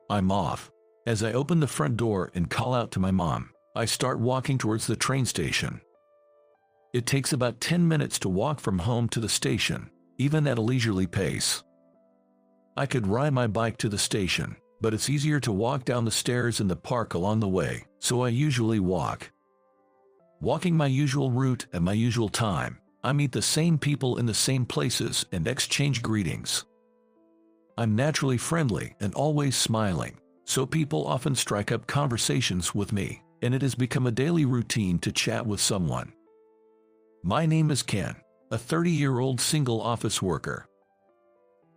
I'm off. As I open the front door and call out to my mom, I start walking towards the train station. It takes about 10 minutes to walk from home to the station, even at a leisurely pace. I could ride my bike to the station, but it's easier to walk down the stairs in the park along the way, so I usually walk. Walking my usual route at my usual time, I meet the same people in the same places and exchange greetings. I'm naturally friendly and always smiling, so people often strike up conversations with me, and it has become a daily routine to chat with someone. My name is Ken, a 30-year-old single office worker.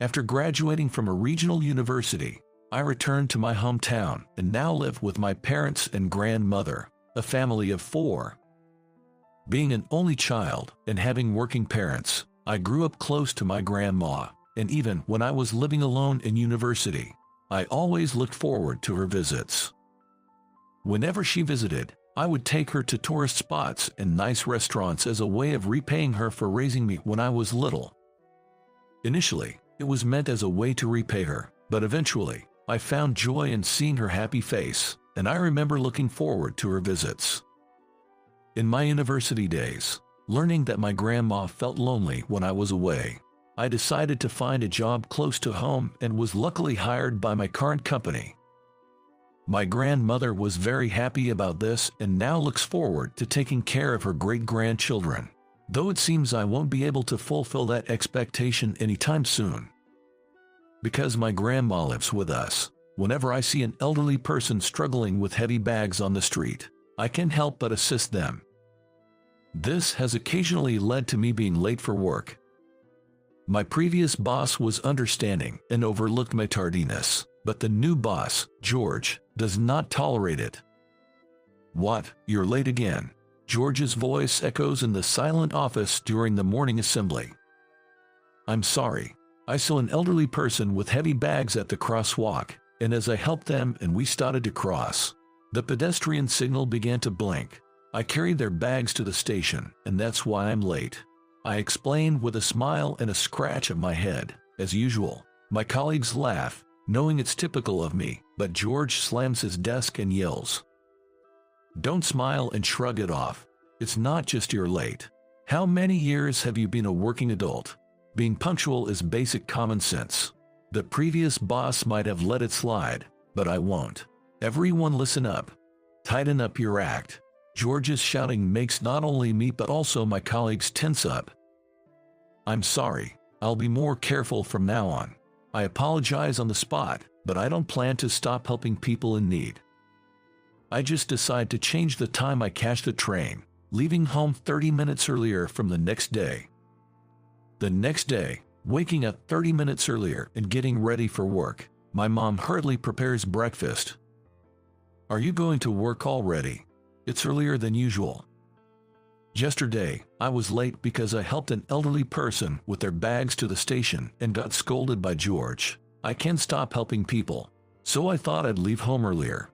After graduating from a regional university, I returned to my hometown and now live with my parents and grandmother, a family of 4. Being an only child and having working parents, I grew up close to my grandma, and even when I was living alone in university, I always looked forward to her visits. Whenever she visited, I would take her to tourist spots and nice restaurants as a way of repaying her for raising me when I was little. Initially, it was meant as a way to repay her, but eventually, I found joy in seeing her happy face, and I remember looking forward to her visits. In my university days, learning that my grandma felt lonely when I was away, I decided to find a job close to home and was luckily hired by my current company. My grandmother was very happy about this and now looks forward to taking care of her great-grandchildren, though it seems I won't be able to fulfill that expectation anytime soon. Because my grandma lives with us, whenever I see an elderly person struggling with heavy bags on the street, I can't help but assist them. This has occasionally led to me being late for work. My previous boss was understanding and overlooked my tardiness, but the new boss, George, does not tolerate it. "What, you're late again?" George's voice echoes in the silent office during the morning assembly. "I'm sorry. I saw an elderly person with heavy bags at the crosswalk, and as I helped them and we started to cross, the pedestrian signal began to blink. I carried their bags to the station, and that's why I'm late," I explained with a smile and a scratch of my head. As usual, my colleagues laugh, knowing it's typical of me, but George slams his desk and yells, "Don't smile and shrug it off. It's not just you're late. How many years have you been a working adult? Being punctual is basic common sense. The previous boss might have let it slide, but I won't. Everyone listen up. Tighten up your act." George's shouting makes not only me but also my colleagues tense up. "I'm sorry. I'll be more careful from now on. I apologize on the spot, but I don't plan to stop helping people in need. I just decide to change the time I catch the train, leaving home 30 minutes earlier from the next day." The next day, waking up 30 minutes earlier and getting ready for work, my mom hurriedly prepares breakfast. "Are you going to work already? It's earlier than usual." "Yesterday, I was late because I helped an elderly person with their bags to the station and got scolded by George. I can't stop helping people, so I thought I'd leave home earlier."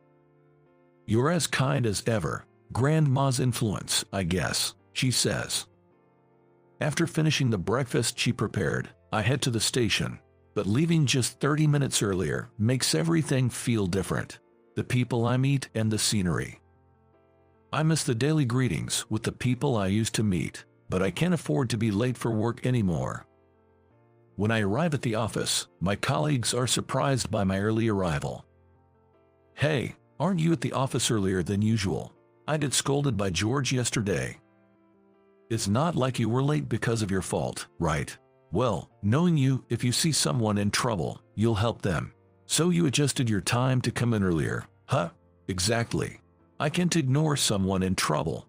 "You're as kind as ever. Grandma's influence, I guess," she says. After finishing the breakfast she prepared, I head to the station, but leaving just 30 minutes earlier makes everything feel different. The people I meet and the scenery. I miss the daily greetings with the people I used to meet, but I can't afford to be late for work anymore. When I arrive at the office, my colleagues are surprised by my early arrival. "Hey, aren't you at the office earlier than usual? I got scolded by George yesterday." "It's not like you were late because of your fault, right? Well, knowing you, if you see someone in trouble, you'll help them. So you adjusted your time to come in earlier, huh?" "Exactly. I can't ignore someone in trouble."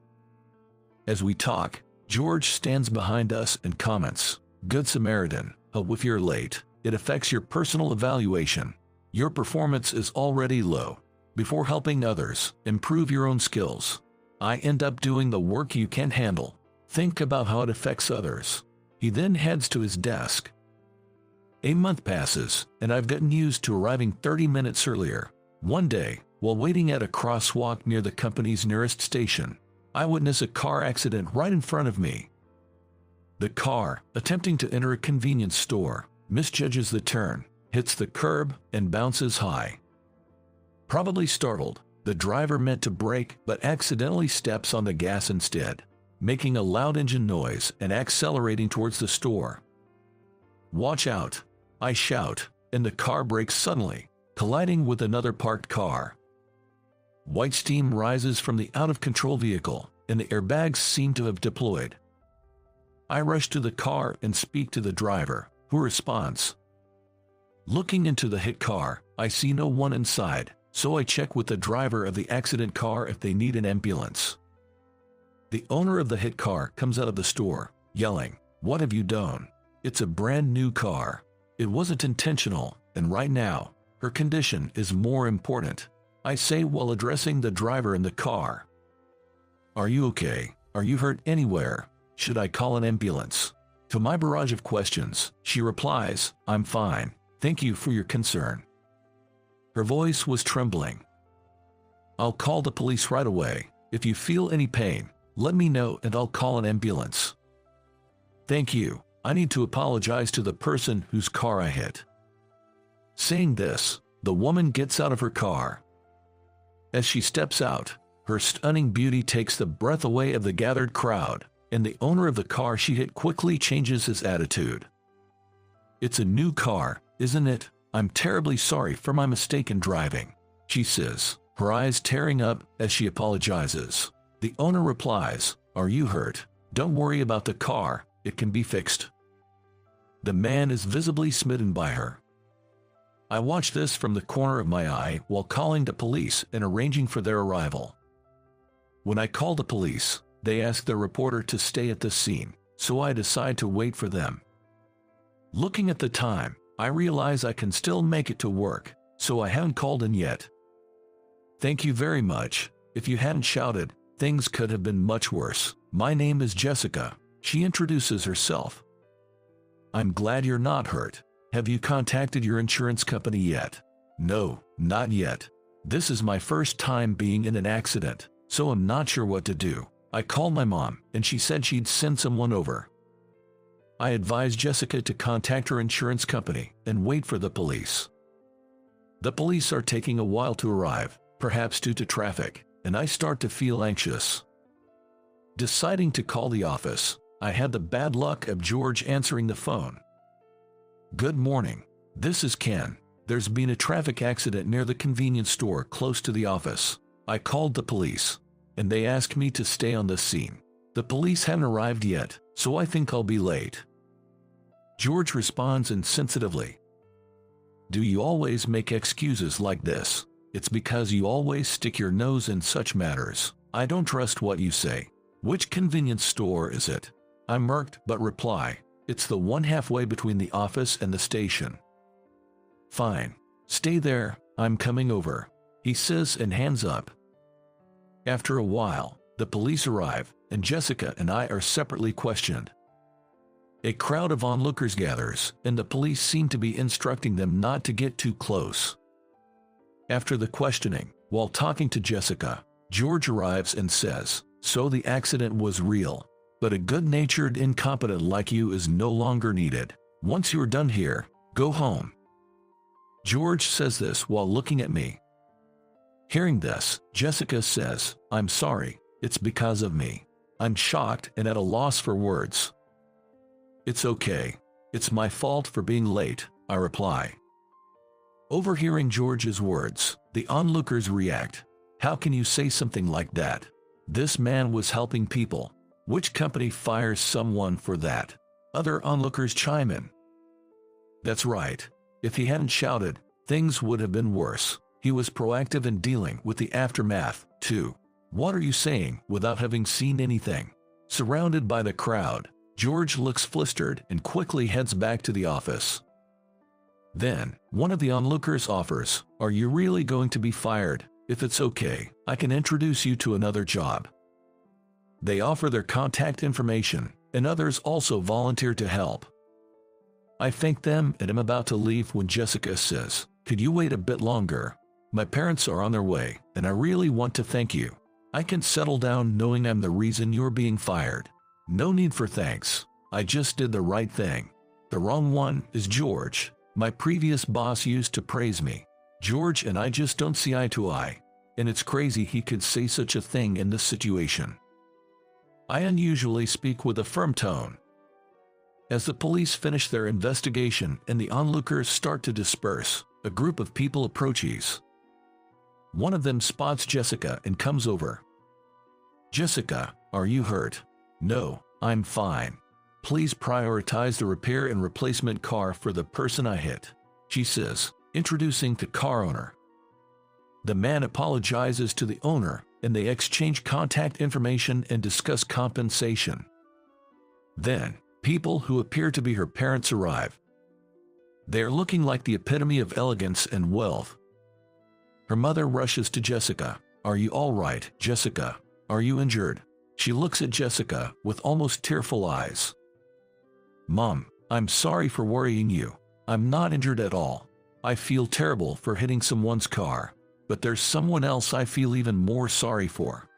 As we talk, George stands behind us and comments, "Good Samaritan, if you're late, it affects your personal evaluation. Your performance is already low. Before helping others, improve your own skills. I end up doing the work you can't handle. Think about how it affects others." He then heads to his desk. A month passes, and I've gotten used to arriving 30 minutes earlier. One day, while waiting at a crosswalk near the company's nearest station, I witness a car accident right in front of me. The car, attempting to enter a convenience store, misjudges the turn, hits the curb, and bounces high. Probably startled, the driver meant to brake but accidentally steps on the gas instead, making a loud engine noise and accelerating towards the store. "Watch out!" I shout, and the car brakes suddenly, colliding with another parked car. White steam rises from the out-of-control vehicle, and the airbags seem to have deployed. I rush to the car and speak to the driver, who responds. Looking into the hit car, I see no one inside, so I check with the driver of the accident car if they need an ambulance. The owner of the hit car comes out of the store, yelling, "What have you done? It's a brand new car. It wasn't intentional, and right now, her condition is more important," I say while addressing the driver in the car. "Are you okay? Are you hurt anywhere? Should I call an ambulance?" To my barrage of questions, she replies, "I'm fine. Thank you for your concern." Her voice was trembling. "I'll call the police right away. If you feel any pain, let me know and I'll call an ambulance." "Thank you. I need to apologize to the person whose car I hit." Saying this, the woman gets out of her car. As she steps out, her stunning beauty takes the breath away of the gathered crowd, and the owner of the car she hit quickly changes his attitude. "It's a new car, isn't it? I'm terribly sorry for my mistake in driving," she says, her eyes tearing up as she apologizes. The owner replies, "Are you hurt? Don't worry about the car, it can be fixed." The man is visibly smitten by her. I watch this from the corner of my eye while calling the police and arranging for their arrival. When I call the police, they ask the reporter to stay at the scene, so I decide to wait for them. Looking at the time, I realize I can still make it to work, so I haven't called in yet. "Thank you very much. If you hadn't shouted, things could have been much worse. My name is Jessica," she introduces herself. "I'm glad you're not hurt. Have you contacted your insurance company yet?" "No, not yet. This is my first time being in an accident, so I'm not sure what to do. I called my mom, and she said she'd send someone over." I advise Jessica to contact her insurance company and wait for the police. The police are taking a while to arrive, perhaps due to traffic, and I start to feel anxious. Deciding to call the office, I had the bad luck of George answering the phone. "Good morning. This is Ken. There's been a traffic accident near the convenience store close to the office. I called the police, and they asked me to stay on the scene. The police haven't arrived yet, so I think I'll be late." George responds insensitively. "Do you always make excuses like this? It's because you always stick your nose in such matters. I don't trust what you say. Which convenience store is it?" I murked but reply, "It's the one halfway between the office and the station." "Fine. Stay there, I'm coming over," he says and hands up. After a while, the police arrive, and Jessica and I are separately questioned. A crowd of onlookers gathers, and the police seem to be instructing them not to get too close. After the questioning, while talking to Jessica, George arrives and says, "So the accident was real. But a good-natured incompetent like you is no longer needed. Once you're done here, go home." George says this while looking at me. Hearing this, Jessica says, "I'm sorry, it's because of me." I'm shocked and at a loss for words. "It's okay. It's my fault for being late," I reply. Overhearing George's words, the onlookers react. "How can you say something like that? This man was helping people. Which company fires someone for that?" Other onlookers chime in. "That's right. If he hadn't shouted, things would have been worse. He was proactive in dealing with the aftermath, too." "What are you saying without having seen anything?" Surrounded by the crowd, George looks flustered and quickly heads back to the office. Then, one of the onlookers offers, "Are you really going to be fired? If it's okay, I can introduce you to another job." They offer their contact information, and others also volunteer to help. I thank them and am about to leave when Jessica says, "Could you wait a bit longer? My parents are on their way, and I really want to thank you. I can settle down knowing I'm the reason you're being fired." "No need for thanks. I just did the right thing. The wrong one is George. My previous boss used to praise me. George and I just don't see eye to eye, and it's crazy he could say such a thing in this situation. I unusually speak with a firm tone. As the police finish their investigation and the onlookers start to disperse, a group of people approaches. One of them spots Jessica and comes over. "Jessica, are you hurt?" "No, I'm fine. Please prioritize the repair and replacement car for the person I hit," she says, introducing the car owner. The man apologizes to the owner, and they exchange contact information and discuss compensation. Then, people who appear to be her parents arrive. They are looking like the epitome of elegance and wealth. Her mother rushes to Jessica. "Are you all right, Jessica? Are you injured?" She looks at Jessica with almost tearful eyes. "Mom, I'm sorry for worrying you. I'm not injured at all. I feel terrible for hitting someone's car, but there's someone else I feel even more sorry for,"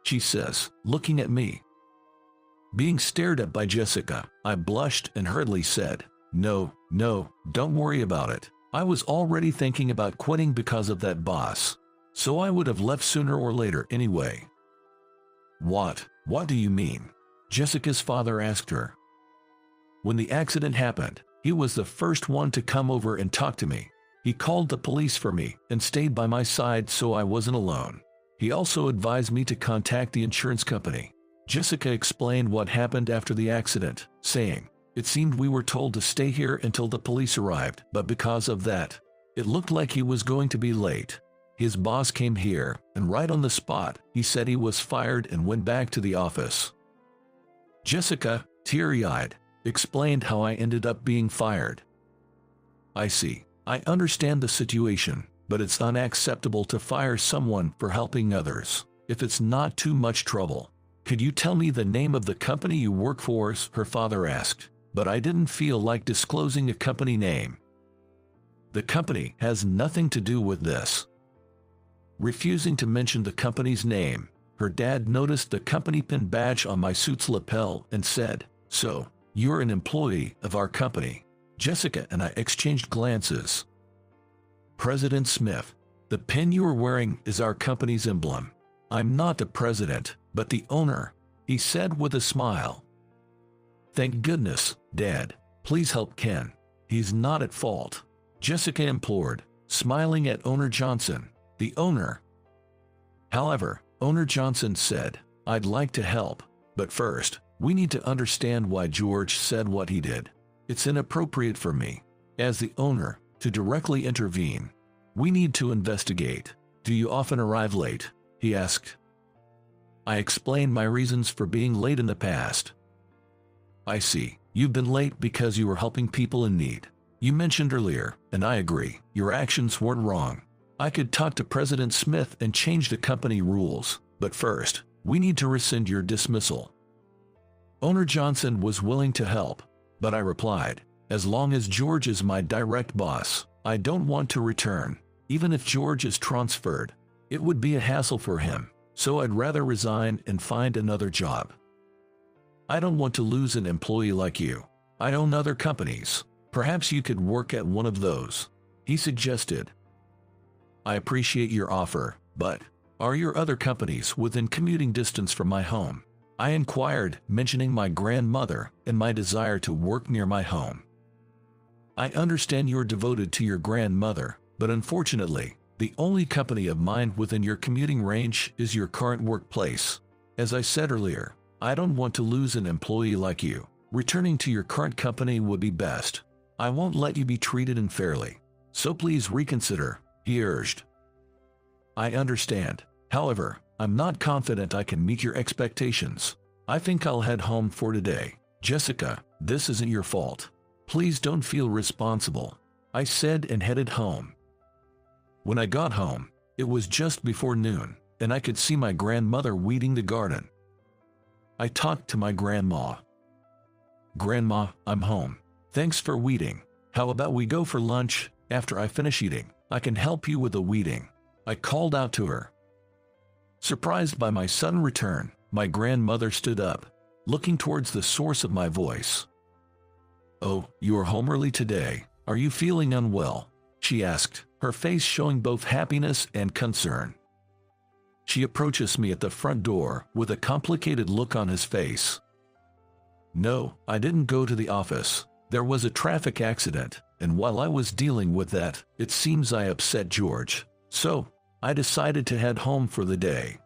she says, looking at me. Being stared at by Jessica, I blushed and hurriedly said, No, don't worry about it. I was already thinking about quitting because of that boss, so I would have left sooner or later anyway." What do you mean?" Jessica's father asked her. "When the accident happened, he was the first one to come over and talk to me. He called the police for me and stayed by my side so I wasn't alone. He also advised me to contact the insurance company." Jessica explained what happened after the accident, saying, "It seemed we were told to stay here until the police arrived, but because of that, it looked like he was going to be late. His boss came here, and right on the spot, he said he was fired and went back to the office." Jessica, teary-eyed, explained how I ended up being fired. "I see. I understand the situation, but it's unacceptable to fire someone for helping others, if it's not too much trouble. Could you tell me the name of the company you work for?" her father asked, but I didn't feel like disclosing a company name. "The company has nothing to do with this." Refusing to mention the company's name, her dad noticed the company pin badge on my suit's lapel and said, "So, you're an employee of our company." Jessica and I exchanged glances. "President Smith, the pin you are wearing is our company's emblem. I'm not the president, but the owner," he said with a smile. "Thank goodness, Dad. Please help Ken. He's not at fault," Jessica implored, smiling at Owner Johnson, the owner. However, Owner Johnson said, "I'd like to help, but first, we need to understand why George said what he did. It's inappropriate for me, as the owner, to directly intervene. We need to investigate. Do you often arrive late?" he asked. I explained my reasons for being late in the past. "I see. You've been late because you were helping people in need. You mentioned earlier, and I agree, your actions weren't wrong. I could talk to President Smith and change the company rules, but first, we need to rescind your dismissal." Owner Johnson was willing to help, but I replied, "As long as George is my direct boss, I don't want to return. Even if George is transferred, it would be a hassle for him, so I'd rather resign and find another job. I don't want to lose an employee like you. I own other companies. Perhaps you could work at one of those," he suggested. "I appreciate your offer, but are your other companies within commuting distance from my home?" I inquired, mentioning my grandmother and my desire to work near my home. "I understand you're devoted to your grandmother, but unfortunately, the only company of mine within your commuting range is your current workplace. As I said earlier, I don't want to lose an employee like you. Returning to your current company would be best. I won't let you be treated unfairly, so please reconsider," he urged. "I understand. However, I'm not confident I can meet your expectations. I think I'll head home for today." "Jessica, this isn't your fault. Please don't feel responsible," I said and headed home. When I got home, it was just before noon, and I could see my grandmother weeding the garden. I talked to my grandma. "Grandma, I'm home. Thanks for weeding. How about we go for lunch? After I finish eating, I can help you with the weeding," I called out to her. Surprised by my sudden return, my grandmother stood up, looking towards the source of my voice. "Oh, you are home early today. Are you feeling unwell?" she asked, her face showing both happiness and concern. She approaches me at the front door with a complicated look on his face. "No, I didn't go to the office. There was a traffic accident, and while I was dealing with that, it seems I upset George. So, I decided to head home for the day."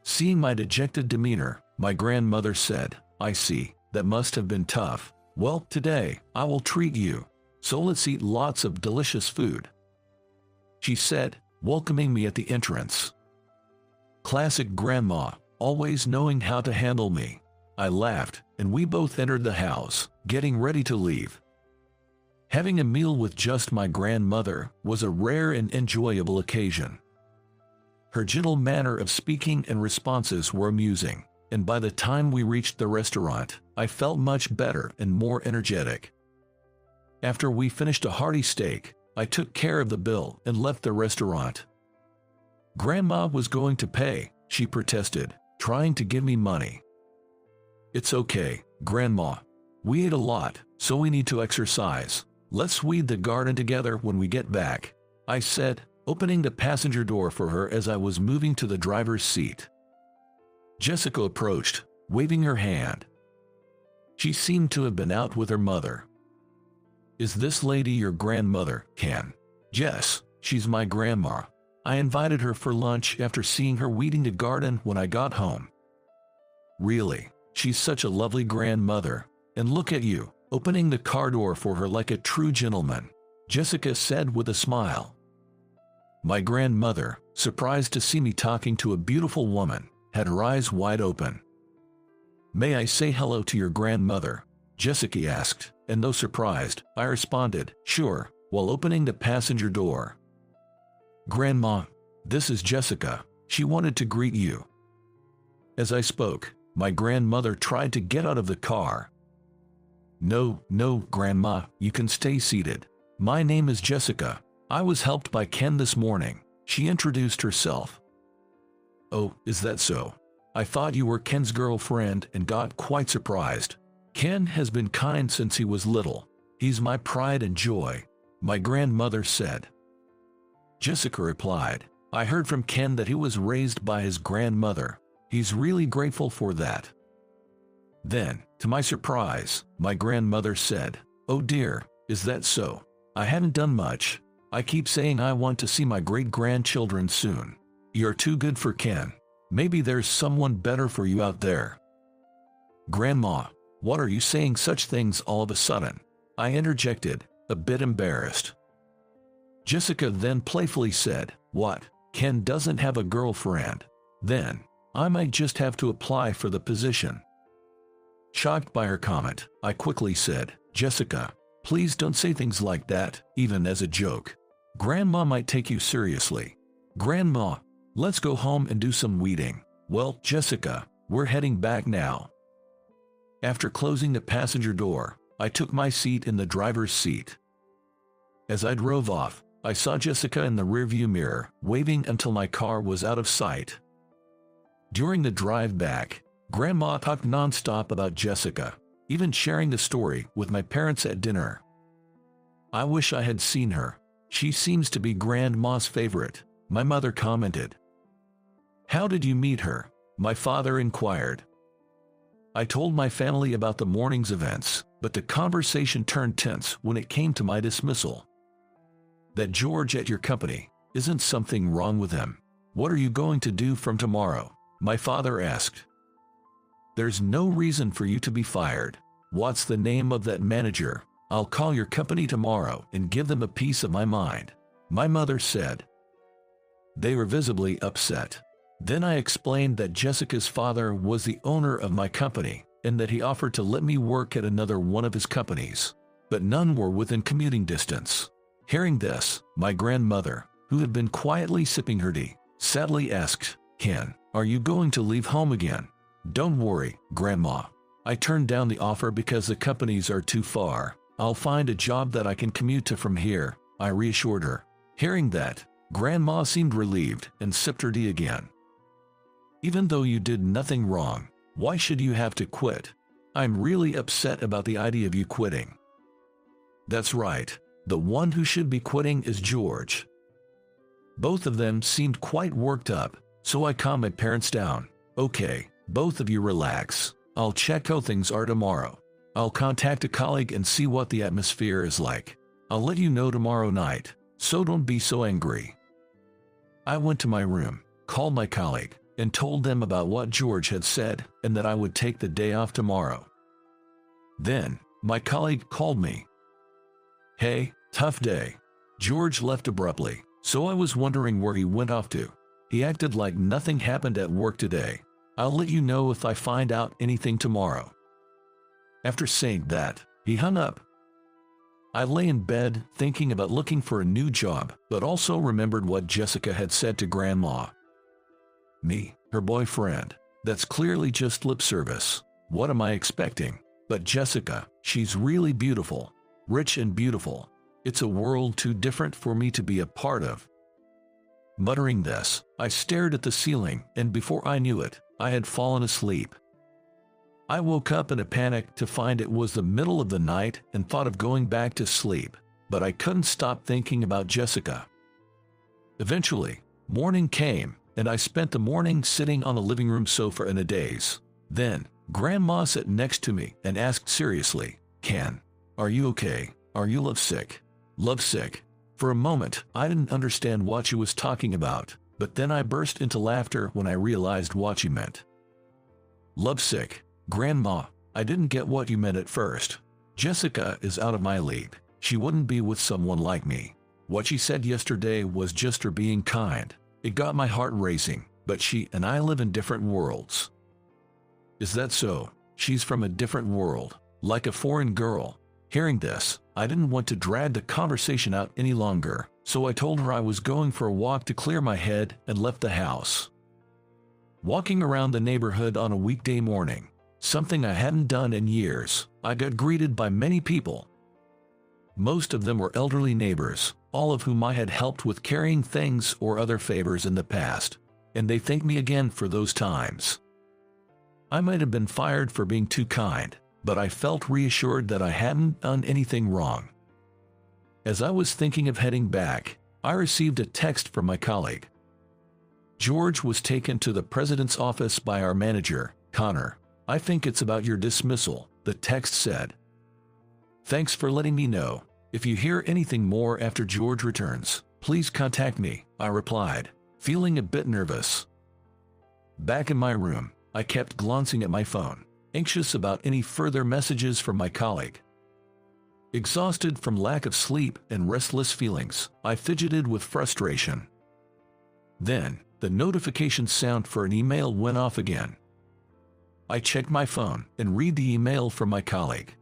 Seeing my dejected demeanor, my grandmother said, "I see, that must have been tough. Well, today, I will treat you. So let's eat lots of delicious food," she said, welcoming me at the entrance. Classic grandma, always knowing how to handle me. I laughed, and we both entered the house, getting ready to leave. Having a meal with just my grandmother was a rare and enjoyable occasion. Her gentle manner of speaking and responses were amusing, and by the time we reached the restaurant, I felt much better and more energetic. After we finished a hearty steak, I took care of the bill and left the restaurant. Grandma was going to pay, she protested, trying to give me money. "It's okay, Grandma. We ate a lot, so we need to exercise. Let's weed the garden together when we get back," I said, opening the passenger door for her as I was moving to the driver's seat. Jessica approached, waving her hand. She seemed to have been out with her mother. "Is this lady your grandmother, Ken?" "Yes, she's my grandma. I invited her for lunch after seeing her weeding the garden when I got home." "Really? She's such a lovely grandmother. And look at you, opening the car door for her like a true gentleman," Jessica said with a smile. My grandmother, surprised to see me talking to a beautiful woman, had her eyes wide open. "May I say hello to your grandmother?" Jessica asked, and though surprised, I responded, "Sure," while opening the passenger door. "Grandma, this is Jessica. She wanted to greet you." As I spoke, my grandmother tried to get out of the car. No, Grandma, you can stay seated. My name is Jessica. I was helped by Ken this morning," she introduced herself. "Oh, is that so? I thought you were Ken's girlfriend and got quite surprised. Ken has been kind since he was little. He's my pride and joy," my grandmother said. Jessica replied, "I heard from Ken that he was raised by his grandmother. He's really grateful for that." Then, to my surprise, my grandmother said, "Oh dear, is that so? I haven't done much. I keep saying I want to see my great-grandchildren soon. You're too good for Ken. Maybe there's someone better for you out there." "Grandma, what are you saying such things all of a sudden?" I interjected, a bit embarrassed. Jessica then playfully said, "What? Ken doesn't have a girlfriend? Then, I might just have to apply for the position." Shocked by her comment, I quickly said, "Jessica, please don't say things like that, even as a joke. Grandma might take you seriously. Grandma, let's go home and do some weeding." "Well, Jessica, we're heading back now." After closing the passenger door, I took my seat in the driver's seat. As I drove off, I saw Jessica in the rearview mirror, waving until my car was out of sight. During the drive back, Grandma talked nonstop about Jessica, even sharing the story with my parents at dinner. "I wish I had seen her. She seems to be Grandma's favorite," my mother commented. "How did you meet her?" my father inquired. I told my family about the morning's events, but the conversation turned tense when it came to my dismissal. "That George at your company, isn't something wrong with him? What are you going to do from tomorrow?" my father asked. "There's no reason for you to be fired. What's the name of that manager? I'll call your company tomorrow and give them a piece of my mind," my mother said. They were visibly upset. Then I explained that Jessica's father was the owner of my company and that he offered to let me work at another one of his companies, but none were within commuting distance. Hearing this, my grandmother, who had been quietly sipping her tea, sadly asked, "Ken, are you going to leave home again?" "Don't worry, Grandma. I turned down the offer because the companies are too far. I'll find a job that I can commute to from here," I reassured her. Hearing that, Grandma seemed relieved and sipped her tea again. "Even though you did nothing wrong, why should you have to quit? I'm really upset about the idea of you quitting." "That's right. The one who should be quitting is George. Both of them seemed quite worked up, so I calmed my parents down. Okay, both of you relax. I'll check how things are tomorrow. I'll contact a colleague and see what the atmosphere is like. I'll let you know tomorrow night, so don't be so angry. I went to my room, called my colleague, and told them about what George had said and that I would take the day off tomorrow. Then, my colleague called me. Hey, tough day. George left abruptly, so I was wondering where he went off to. He acted like nothing happened at work today. I'll let you know if I find out anything tomorrow. After saying that, he hung up. I lay in bed thinking about looking for a new job, but also remembered what Jessica had said to Grandma. Me, her boyfriend. That's clearly just lip service. What am I expecting? But Jessica, she's really beautiful. Rich and beautiful. It's a world too different for me to be a part of. Muttering this, I stared at the ceiling, and before I knew it, I had fallen asleep. I woke up in a panic to find it was the middle of the night and thought of going back to sleep, but I couldn't stop thinking about Jessica. Eventually, morning came, and I spent the morning sitting on the living room sofa in a daze. Then, Grandma sat next to me and asked seriously, Ken, are you okay? Are you lovesick? Lovesick? For a moment, I didn't understand what she was talking about, but then I burst into laughter when I realized what she meant. Lovesick? Grandma, I didn't get what you meant at first. Jessica is out of my league. She wouldn't be with someone like me. What she said yesterday was just her being kind. It got my heart racing, but she and I live in different worlds. Is that so? She's from a different world, like a foreign girl. Hearing this, I didn't want to drag the conversation out any longer, so I told her I was going for a walk to clear my head and left the house. Walking around the neighborhood on a weekday morning, something I hadn't done in years, I got greeted by many people. Most of them were elderly neighbors, all of whom I had helped with carrying things or other favors in the past, and they thanked me again for those times. I might have been fired for being too kind, but I felt reassured that I hadn't done anything wrong. As I was thinking of heading back, I received a text from my colleague. George was taken to the president's office by our manager, Connor. I think it's about your dismissal, the text said. Thanks for letting me know. If you hear anything more after George returns, please contact me, I replied, feeling a bit nervous. Back in my room, I kept glancing at my phone, anxious about any further messages from my colleague. Exhausted from lack of sleep and restless feelings, I fidgeted with frustration. Then, the notification sound for an email went off again. I checked my phone and read the email from my colleague.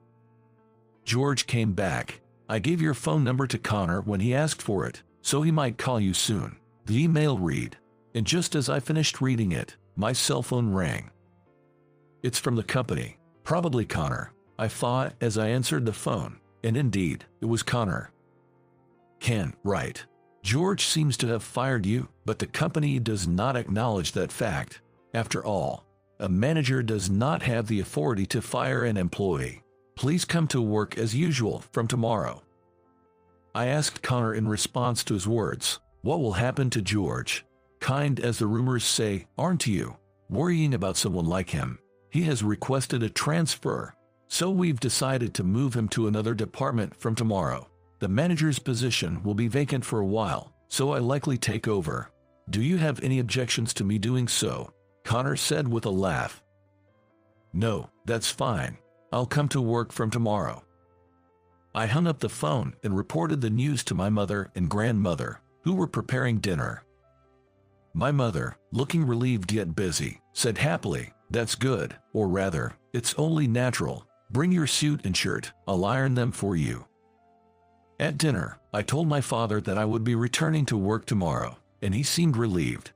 George came back. I gave your phone number to Connor when he asked for it, so he might call you soon. The email read, and just as I finished reading it, my cell phone rang. It's from the company, probably Connor, I thought as I answered the phone, and indeed, it was Connor. Ken, right. George seems to have fired you, but the company does not acknowledge that fact. After all, a manager does not have the authority to fire an employee. Please come to work as usual from tomorrow. I asked Connor in response to his words, what will happen to George? Kind as the rumors say, aren't you? Worrying about someone like him. He has requested a transfer, so we've decided to move him to another department from tomorrow. The manager's position will be vacant for a while, so I likely take over. Do you have any objections to me doing so? Connor said with a laugh. No, that's fine. I'll come to work from tomorrow. I hung up the phone and reported the news to my mother and grandmother, who were preparing dinner. My mother, looking relieved yet busy, said happily, that's good, or rather, it's only natural. Bring your suit and shirt, I'll iron them for you. At dinner, I told my father that I would be returning to work tomorrow, and he seemed relieved.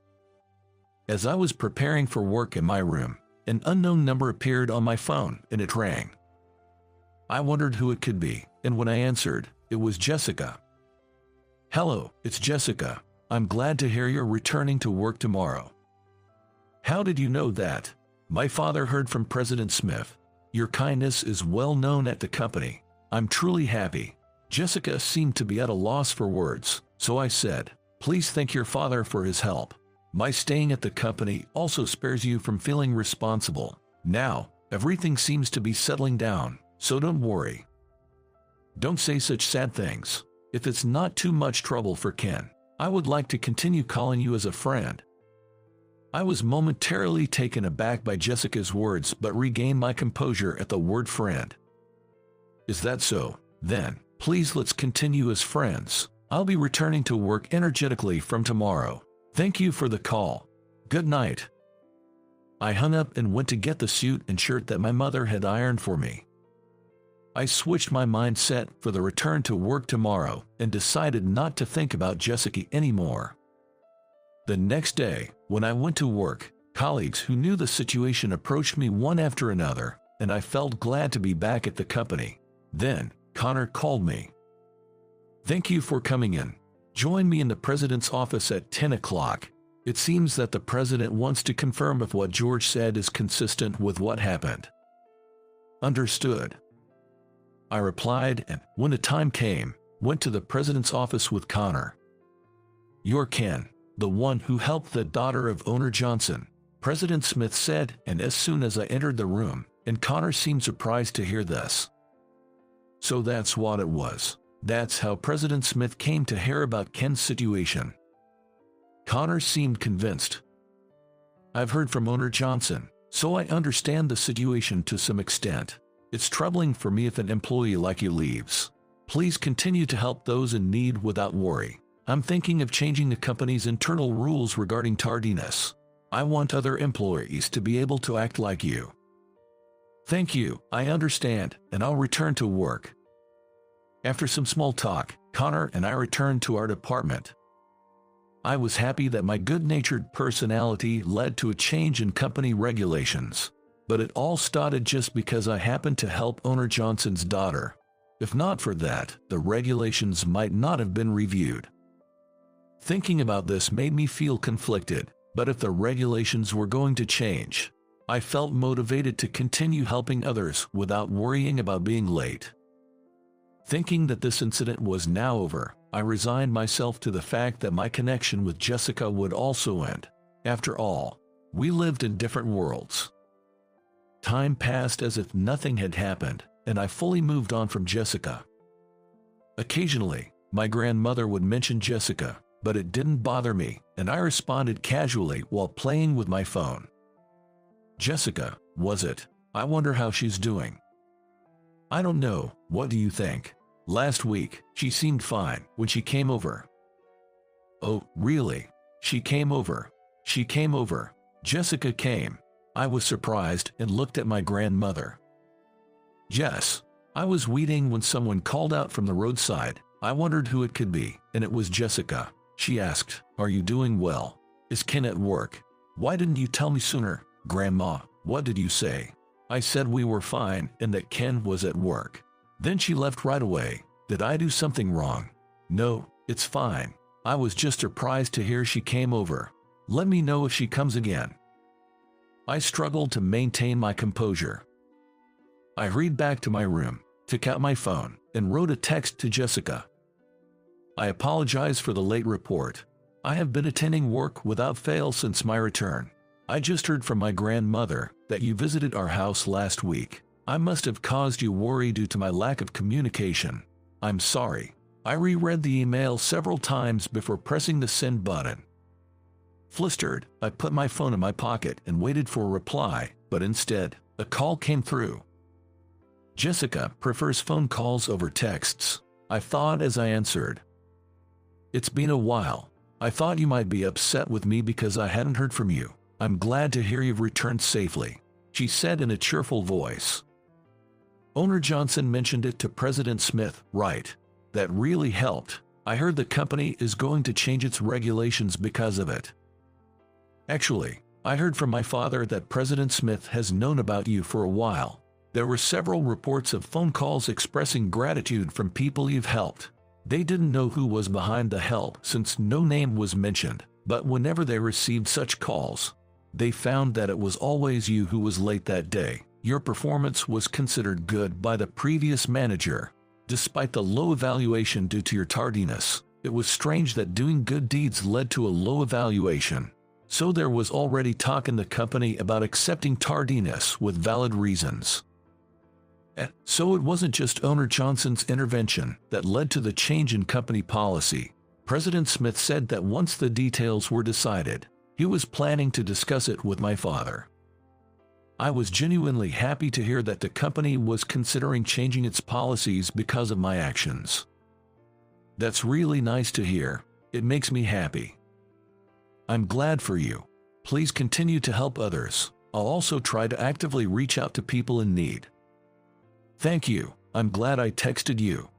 As I was preparing for work in my room, an unknown number appeared on my phone and it rang. I wondered who it could be, and when I answered, it was Jessica. Hello, it's Jessica. I'm glad to hear you're returning to work tomorrow. How did you know that? My father heard from President Smith. Your kindness is well known at the company. I'm truly happy. Jessica seemed to be at a loss for words, so I said, "Please thank your father for his help. My staying at the company also spares you from feeling responsible. Now, everything seems to be settling down, so don't worry. Don't say such sad things. If it's not too much trouble for Ken, I would like to continue calling you as a friend." I was momentarily taken aback by Jessica's words but regained my composure at the word friend. "Is that so? Then, please let's continue as friends. I'll be returning to work energetically from tomorrow. Thank you for the call. Good night." I hung up and went to get the suit and shirt that my mother had ironed for me. I switched my mindset for the return to work tomorrow and decided not to think about Jessica anymore. The next day, when I went to work, colleagues who knew the situation approached me one after another, and I felt glad to be back at the company. Then, Connor called me. "Thank you for coming in. Join me in the president's office at 10 o'clock. It seems that the president wants to confirm if what George said is consistent with what happened." "Understood," I replied, and when the time came, went to the president's office with Connor. "You're Ken, the one who helped the daughter of owner Johnson," President Smith said, and as soon as I entered the room, and Connor seemed surprised to hear this. So that's what it was. That's how President Smith came to hear about Ken's situation. Connor seemed convinced. "I've heard from owner Johnson, so I understand the situation to some extent. It's troubling for me if an employee like you leaves. Please continue to help those in need without worry. I'm thinking of changing the company's internal rules regarding tardiness. I want other employees to be able to act like you." "Thank you, I understand, and I'll return to work." After some small talk, Connor and I returned to our department. I was happy that my good-natured personality led to a change in company regulations, but it all started just because I happened to help owner Johnson's daughter. If not for that, the regulations might not have been reviewed. Thinking about this made me feel conflicted, but if the regulations were going to change, I felt motivated to continue helping others without worrying about being late. Thinking that this incident was now over, I resigned myself to the fact that my connection with Jessica would also end. After all, we lived in different worlds. Time passed as if nothing had happened, and I fully moved on from Jessica. Occasionally, my grandmother would mention Jessica, but it didn't bother me, and I responded casually while playing with my phone. "Jessica, was it? I wonder how she's doing." "I don't know, what do you think? Last week, she seemed fine when she came over." "Oh, really? She came over?" "She came over. Jessica came." I was surprised and looked at my grandmother. "Yes. I was weeding when someone called out from the roadside. I wondered who it could be, and it was Jessica. She asked, 'Are you doing well? Is Ken at work?' 'Why didn't you tell me sooner, Grandma?' 'What did you say?' I said we were fine and that Ken was at work. Then she left right away. Did I do something wrong?' 'No, it's fine. I was just surprised to hear she came over. Let me know if she comes again.'" I struggled to maintain my composure. I hurried back to my room, took out my phone, and wrote a text to Jessica. "I apologize for the late report. I have been attending work without fail since my return. I just heard from my grandmother that you visited our house last week. I must have caused you worry due to my lack of communication. I'm sorry." I reread the email several times before pressing the send button. Flustered, I put my phone in my pocket and waited for a reply, but instead, a call came through. "Jessica prefers phone calls over texts," I thought as I answered. "It's been a while. I thought you might be upset with me because I hadn't heard from you. I'm glad to hear you've returned safely," she said in a cheerful voice. "Owner Johnson mentioned it to President Smith, right? That really helped. I heard the company is going to change its regulations because of it." "Actually, I heard from my father that President Smith has known about you for a while. There were several reports of phone calls expressing gratitude from people you've helped. They didn't know who was behind the help since no name was mentioned, but whenever they received such calls, they found that it was always you who was late that day. Your performance was considered good by the previous manager. Despite the low evaluation due to your tardiness, it was strange that doing good deeds led to a low evaluation. So there was already talk in the company about accepting tardiness with valid reasons. So it wasn't just owner Johnson's intervention that led to the change in company policy. President Smith said that once the details were decided, he was planning to discuss it with my father. I was genuinely happy to hear that the company was considering changing its policies because of my actions. That's really nice to hear. It makes me happy. I'm glad for you. Please continue to help others. I'll also try to actively reach out to people in need. Thank you. I'm glad I texted you.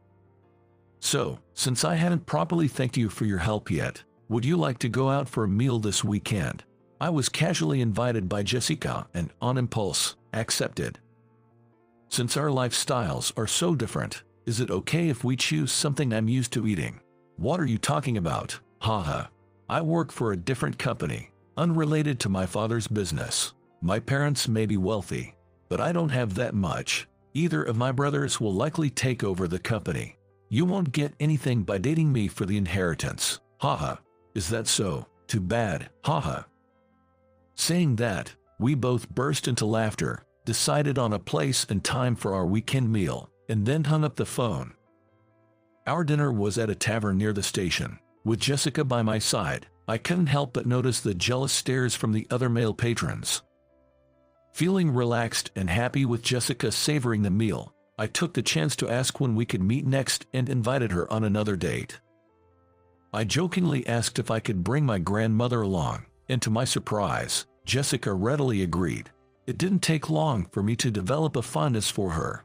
So, since I hadn't properly thanked you for your help yet, would you like to go out for a meal this weekend? I was casually invited by Jessica and, on impulse, accepted. Since our lifestyles are so different, is it okay if we choose something I'm used to eating? What are you talking about? Haha. I work for a different company, unrelated to my father's business. My parents may be wealthy, but I don't have that much. Either of my brothers will likely take over the company. You won't get anything by dating me for the inheritance. Haha. Is that so? Too bad. Haha. Saying that, we both burst into laughter, decided on a place and time for our weekend meal, and then hung up the phone. Our dinner was at a tavern near the station. With Jessica by my side, I couldn't help but notice the jealous stares from the other male patrons. Feeling relaxed and happy with Jessica savoring the meal, I took the chance to ask when we could meet next and invited her on another date. I jokingly asked if I could bring my grandmother along, and to my surprise, Jessica readily agreed. It didn't take long for me to develop a fondness for her.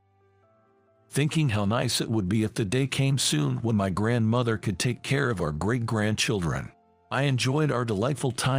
Thinking how nice it would be if the day came soon when my grandmother could take care of our great-grandchildren, I enjoyed our delightful time